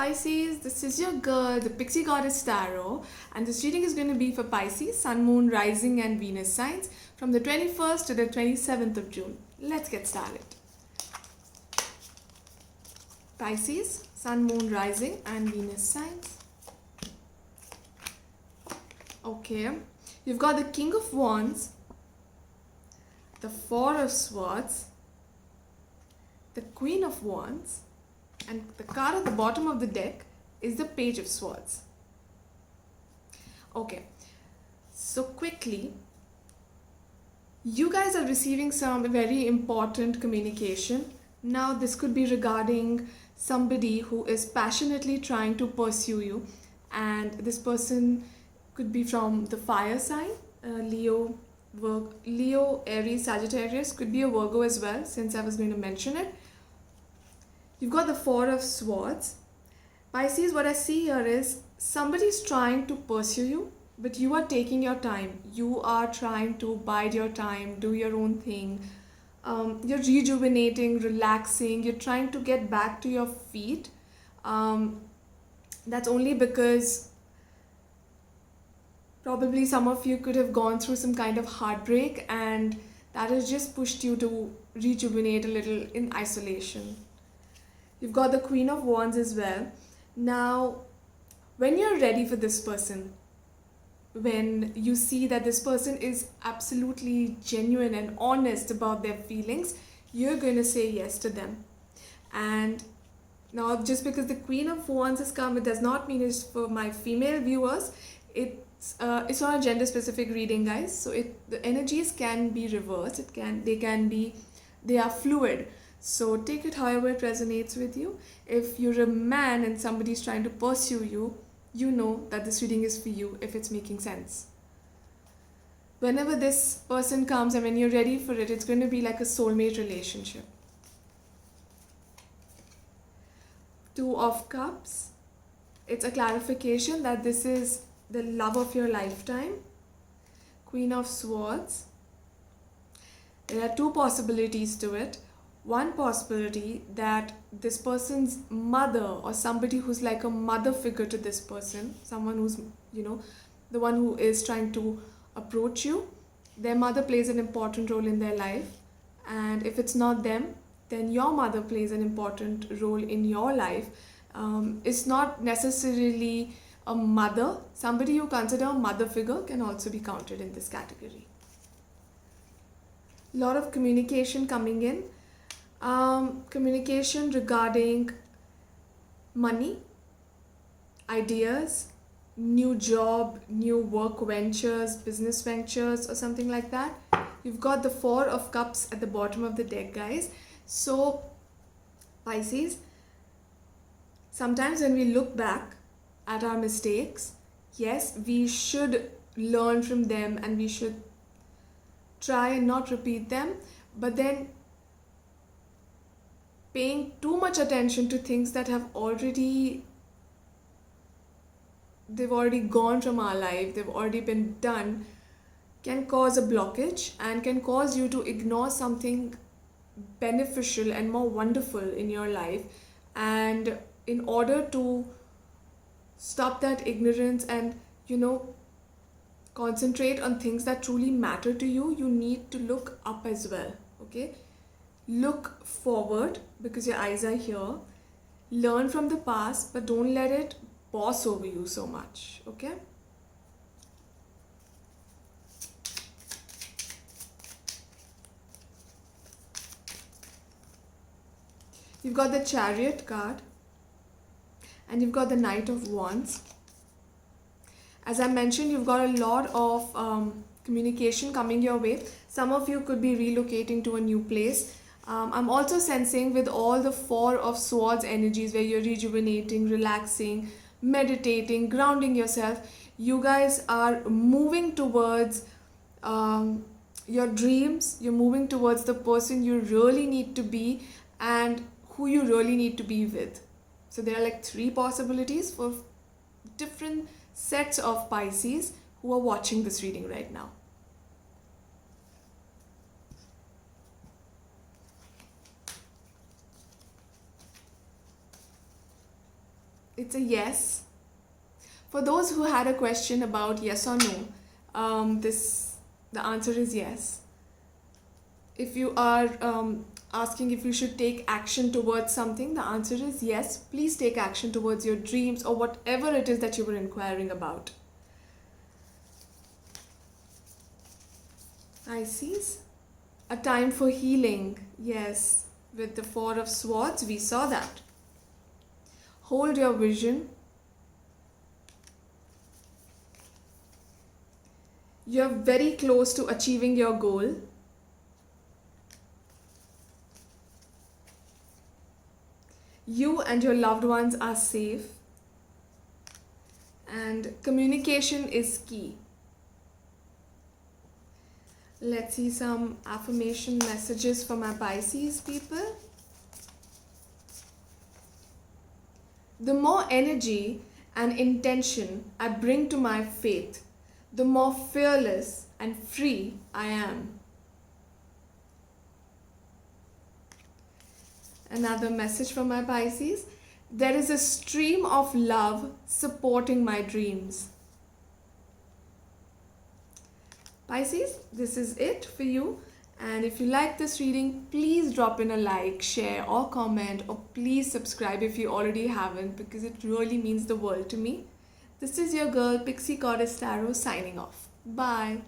Pisces, this is your girl, the Pixie Goddess Tarot, and this reading is going to be for Pisces, Sun, Moon, Rising, and Venus signs from the 21st to the 27th of June. Let's get started. Pisces, Sun, Moon, Rising, and Venus signs. Okay, you've got the King of Wands, the Four of Swords, the Queen of Wands, and the card at the bottom of the deck is the Page of Swords. Okay, so quickly, you guys are receiving some very important communication. Now this could be regarding somebody who is passionately trying to pursue you, and this person could be from the fire sign, Leo, Aries, Sagittarius, could be a Virgo as well, since I was going to mention it. You've got the Four of Swords. Pisces, what I see here is somebody's trying to pursue you, but you are taking your time. You are trying to bide your time, do your own thing. You're rejuvenating, relaxing. You're trying to get back to your feet. That's only because probably some of you could have gone through some kind of heartbreak, and that has just pushed you to rejuvenate a little in isolation. You've got the Queen of Wands as well. Now, when you're ready for this person, when you see that this person is absolutely genuine and honest about their feelings, you're going to say yes to them. And now, just because the Queen of Wands has come, it does not mean it's for my female viewers. It's not a gender specific reading, guys. So the energies can be reversed. They are fluid. So take it however it resonates with you. If you're a man and somebody's trying to pursue you, you know that this reading is for you if it's making sense. Whenever this person comes and when you're ready for it, it's going to be like a soulmate relationship. Two of Cups. It's a clarification that this is the love of your lifetime. Queen of Swords. There are two possibilities to it. One possibility that this person's mother or somebody who's like a mother figure to this person, someone who's, the one who is trying to approach you, their mother plays an important role in their life. And if it's not them, then your mother plays an important role in your life. It's not necessarily a mother. Somebody you consider a mother figure can also be counted in this category. A lot of communication coming in. Communication regarding money, ideas, new job, new work ventures, business ventures, or something like that. You've got the Four of Cups at the bottom of the deck, guys. So, Pisces, sometimes when we look back at our mistakes, yes, we should learn from them and we should try and not repeat them, but then paying too much attention to things that they've already gone from our life, they've already been done, can cause a blockage and can cause you to ignore something beneficial and more wonderful in your life. And in order to stop that ignorance and concentrate on things that truly matter to you, you need to look up as well. Okay, look forward because your eyes are here. Learn from the past, but don't let it boss over you so much. Okay, you've got the Chariot card and you've got the Knight of Wands. As I mentioned, you've got a lot of communication coming your way. Some of you could be relocating to a new place. I'm also sensing with all the Four of Swords energies where you're rejuvenating, relaxing, meditating, grounding yourself. You guys are moving towards your dreams. You're moving towards the person you really need to be and who you really need to be with. So there are like three possibilities for different sets of Pisces who are watching this reading right now. It's a yes. For those who had a question about yes or no, the answer is yes. If you are asking if you should take action towards something, the answer is yes. Please take action towards your dreams or whatever it is that you were inquiring about. Pisces, a time for healing. Yes, with the Four of Swords, we saw that. Hold your vision. You're very close to achieving your goal. You and your loved ones are safe. And communication is key. Let's see some affirmation messages for my Pisces people. The more energy and intention I bring to my faith, the more fearless and free I am. Another message from my Pisces. There is a stream of love supporting my dreams. Pisces, this is it for you. And if you like this reading, please drop in a like, share or comment, or please subscribe if you already haven't, because it really means the world to me. This is your girl Pixie Goddess Tarot signing off. Bye.